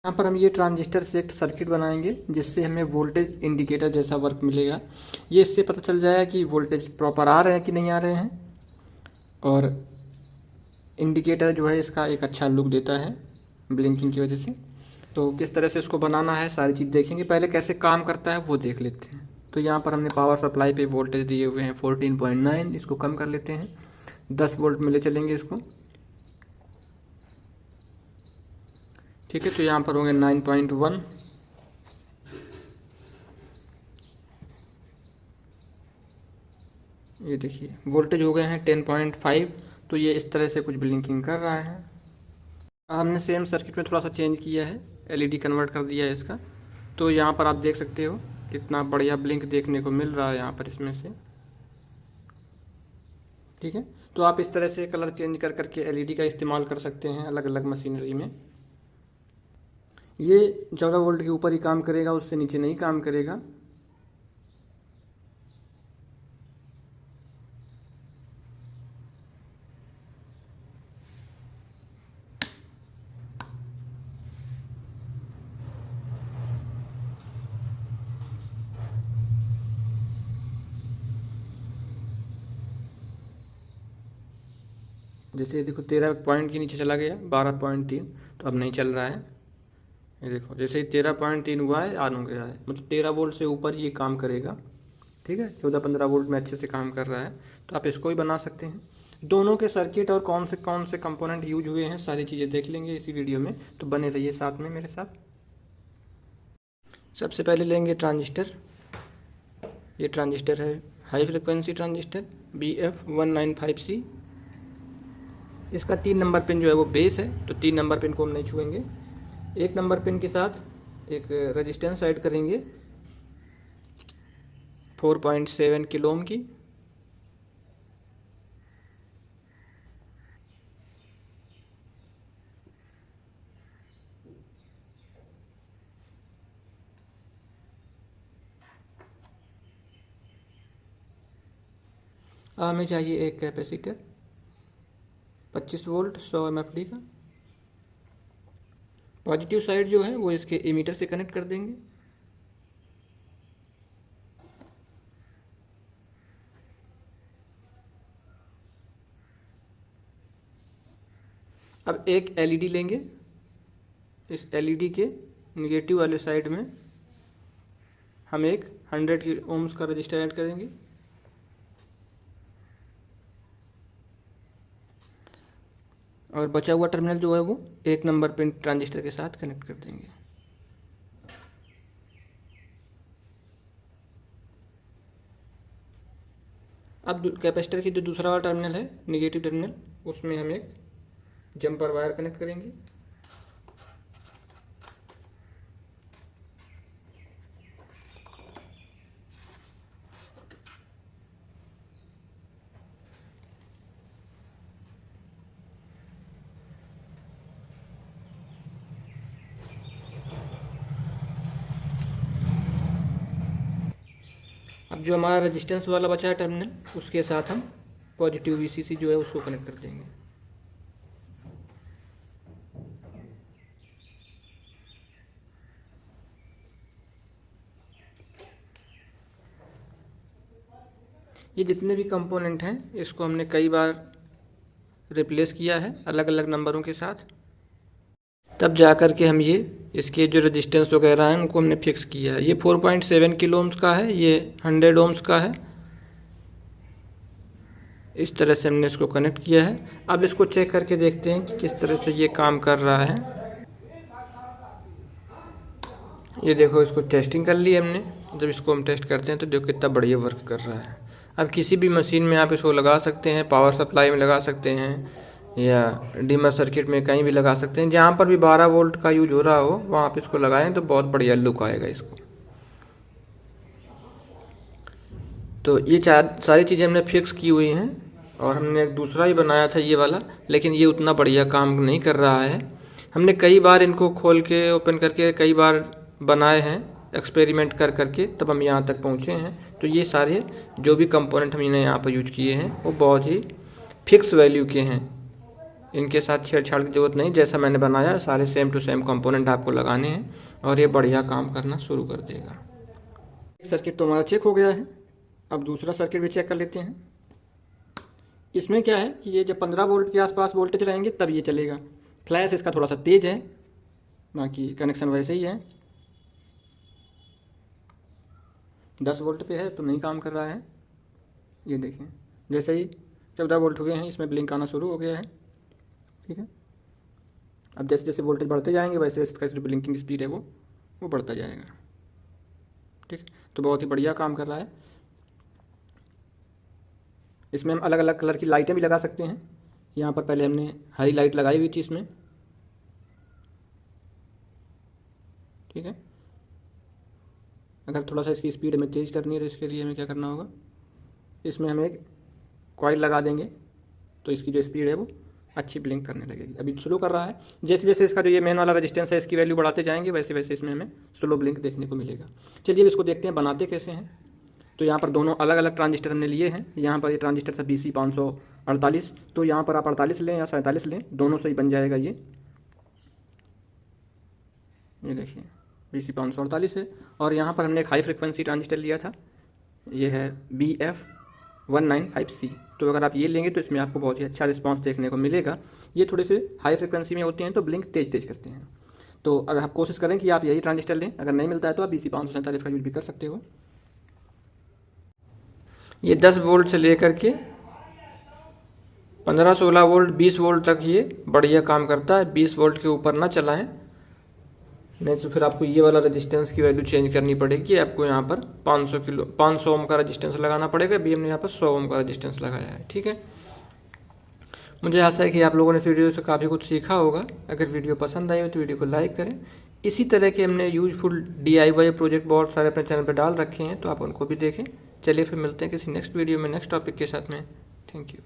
यहाँ पर हम ये ट्रांजिस्टर से एक सर्किट बनाएंगे जिससे हमें वोल्टेज इंडिकेटर जैसा वर्क मिलेगा। ये इससे पता चल जाएगा कि वोल्टेज प्रॉपर आ रहे हैं कि नहीं आ रहे हैं, और इंडिकेटर जो है इसका एक अच्छा लुक देता है ब्लिंकिंग की वजह से। तो किस तरह से इसको बनाना है सारी चीज़ देखेंगे, पहले कैसे काम करता है वो देख लेते हैं। तो यहाँ पर हमने पावर सप्लाई पे वोल्टेज दिए हुए हैं 14.9, इसको कम कर लेते हैं, 10 वोल्ट में ले चलेंगे इसको। ठीक है, तो यहाँ पर होंगे 9.1, ये देखिए वोल्टेज हो गए हैं 10.5। तो ये इस तरह से कुछ ब्लिंकिंग कर रहा है। हमने सेम सर्किट में थोड़ा सा चेंज किया है, एलईडी कन्वर्ट कर दिया है इसका। तो यहाँ पर आप देख सकते हो कितना बढ़िया ब्लिंक देखने को मिल रहा है यहाँ पर इसमें से। ठीक है, तो आप इस तरह से कलर चेंज कर करके एलईडी का इस्तेमाल कर सकते हैं अलग अलग मशीनरी में। ये 14 वोल्ट के ऊपर ही काम करेगा, उससे नीचे नहीं काम करेगा। जैसे देखो 13 पॉइंट के नीचे चला गया, 12.3, तो अब नहीं चल रहा है। ये देखो जैसे ही 13.3 हुआ है ऑन हो गया है, मतलब 13 वोल्ट से ऊपर ये काम करेगा। ठीक है, 14-15 वोल्ट में अच्छे से काम कर रहा है। तो आप इसको ही बना सकते हैं। दोनों के सर्किट और कौन से कंपोनेंट यूज हुए हैं सारी चीज़ें देख लेंगे इसी वीडियो में, तो बने रहिए साथ में मेरे साथ। सबसे पहले लेंगे ट्रांजिस्टर। ये ट्रांजिस्टर है हाई फ्रिक्वेंसी ट्रांजिस्टर BF195C। इसका 3 नंबर पिन जो है वो बेस है, तो 3 नंबर पिन को हम नहीं छुएंगे। 1 नंबर पिन के साथ एक रेजिस्टेंस ऐड करेंगे 4.7 किलो ओम की। हमें चाहिए एक कैपेसिटर 25 वोल्ट 100 MFD का। पॉजिटिव साइड जो है वो इसके इमीटर से कनेक्ट कर देंगे। अब एक एलईडी लेंगे, इस एलईडी के निगेटिव वाले साइड में हम एक 100 ओम्स का रजिस्टर ऐड करेंगे। और बचा हुआ टर्मिनल जो है वो 1 नंबर पिन ट्रांजिस्टर के साथ कनेक्ट कर देंगे। अब कैपेसिटर की जो दूसरा वाला टर्मिनल है निगेटिव टर्मिनल, उसमें हम एक जंपर वायर कनेक्ट करेंगे। अब जो हमारा रेजिस्टेंस वाला बचा है टर्मिनल, उसके साथ हम पॉजिटिव VCC जो है उसको कनेक्ट कर देंगे। ये जितने भी कंपोनेंट हैं इसको हमने कई बार रिप्लेस किया है अलग अलग नंबरों के साथ, तब जा कर के हम ये इसके जो रेजिस्टेंस वगैरह हैं उनको हमने फिक्स किया है। ये 4.7 किलो ओम्स का है, ये 100 ओम्स का है। इस तरह से हमने इसको कनेक्ट किया है। अब इसको चेक करके देखते हैं कि किस तरह से ये काम कर रहा है। ये देखो इसको टेस्टिंग कर ली हमने। जब इसको हम टेस्ट करते हैं तो देखो कितना बढ़िया वर्क कर रहा है। अब किसी भी मशीन में आप इसको लगा सकते हैं, पावर सप्लाई में लगा सकते हैं या डीमर सर्किट में कहीं भी लगा सकते हैं। जहाँ पर भी 12 वोल्ट का यूज हो रहा हो वहाँ आप इसको लगाएं तो बहुत बढ़िया लुक आएगा इसको। तो ये सारी चीज़ें हमने फिक्स की हुई हैं, और हमने एक दूसरा ही बनाया था ये वाला, लेकिन ये उतना बढ़िया काम नहीं कर रहा है। हमने कई बार इनको खोल के ओपन करके कई बार बनाए हैं एक्सपेरिमेंट कर करके, तब हम यहाँ तक पहुँचे हैं। तो ये सारे जो भी कंपोनेंट हमने यहाँ पर यूज किए हैं वो बहुत ही फिक्स वैल्यू के हैं। इनके साथ छेड़छाड़ की जरूरत नहीं, जैसा मैंने बनाया सारे सेम टू सेम कंपोनेंट आपको लगाने हैं और ये बढ़िया काम करना शुरू कर देगा। सर्किट तो हमारा चेक हो गया है, अब दूसरा सर्किट भी चेक कर लेते हैं। इसमें क्या है कि ये जब 15 वोल्ट के आसपास वोल्टेज रहेंगे तब ये चलेगा। फ्लैश इसका थोड़ा सा तेज है, बाकी कनेक्शन वैसे ही है। 10 वोल्ट पे है तो नहीं काम कर रहा है। ये देखें, जैसे ही 14 वोल्ट हुए हैं इसमें ब्लिंक आना शुरू हो गया है। ठीक है, अब जैसे जैसे वोल्टेज बढ़ते जाएंगे वैसे इसका जो ब्लिंकिंग स्पीड है वो बढ़ता जाएगा। ठीक है, तो बहुत ही बढ़िया काम कर रहा है। इसमें हम अलग अलग कलर की लाइटें भी लगा सकते हैं। यहाँ पर पहले हमने हरी लाइट लगाई हुई थी इसमें। ठीक है, अगर थोड़ा सा इसकी स्पीड हमें तेज़ करनी है तो इसके लिए हमें क्या करना होगा, इसमें हम एक कॉइल लगा देंगे तो इसकी जो स्पीड है वो अच्छी ब्लिंक करने लगेगी। अभी स्लो कर रहा है, जैसे जैसे इसका जो ये मेन वाला रेजिस्टेंस है इसकी वैल्यू बढ़ाते जाएंगे वैसे वैसे इसमें हमें स्लो ब्लिंक देखने को मिलेगा। चलिए अब इसको देखते हैं बनाते कैसे हैं। तो यहाँ पर दोनों अलग अलग ट्रांजिस्टर हमने लिए हैं। यहाँ पर ये ट्रांजिस्टर था BC 548, तो यहाँ पर आप 48 लें या 47 लें, दोनों सही बन जाएगा। ये देखिए BC 548 है। और यहाँ पर हमने एक हाई फ्रिक्वेंसी ट्रांजिस्टर लिया था, ये है BF 195C। तो अगर आप ये लेंगे तो इसमें आपको बहुत ही अच्छा रिस्पांस देखने को मिलेगा। ये थोड़े से हाई फ्रिक्वेंसी में होते हैं तो ब्लिंक तेज तेज करते हैं। तो अगर आप कोशिश करें कि आप यही ट्रांजिस्टर लें, अगर नहीं मिलता है तो आप BC 547 का यूज भी कर सकते हो। ये 10 वोल्ट से लेकर के 15-16 वोल्ट 20 वोल्ट तक ये बढ़िया काम करता है। 20 वोल्ट के ऊपर ना चलाएं, नहीं तो फिर आपको ये वाला रेजिस्टेंस की वैल्यू चेंज करनी पड़ेगी। आपको यहाँ पर 500 ओम का रेजिस्टेंस लगाना पड़ेगा। अभी हमने यहाँ पर 100 ओम का रेजिस्टेंस लगाया है। ठीक है, मुझे आशा है कि आप लोगों ने इस वीडियो से काफ़ी कुछ सीखा होगा। अगर वीडियो पसंद आई हो तो वीडियो को लाइक करें। इसी तरह के हमने यूजफुल DIY प्रोजेक्ट बहुत सारे अपने चैनल पर डाल रखे हैं, तो आप उनको भी देखें। चलिए फिर मिलते हैं किसी नेक्स्ट वीडियो में नेक्स्ट टॉपिक के साथ में। Thank you.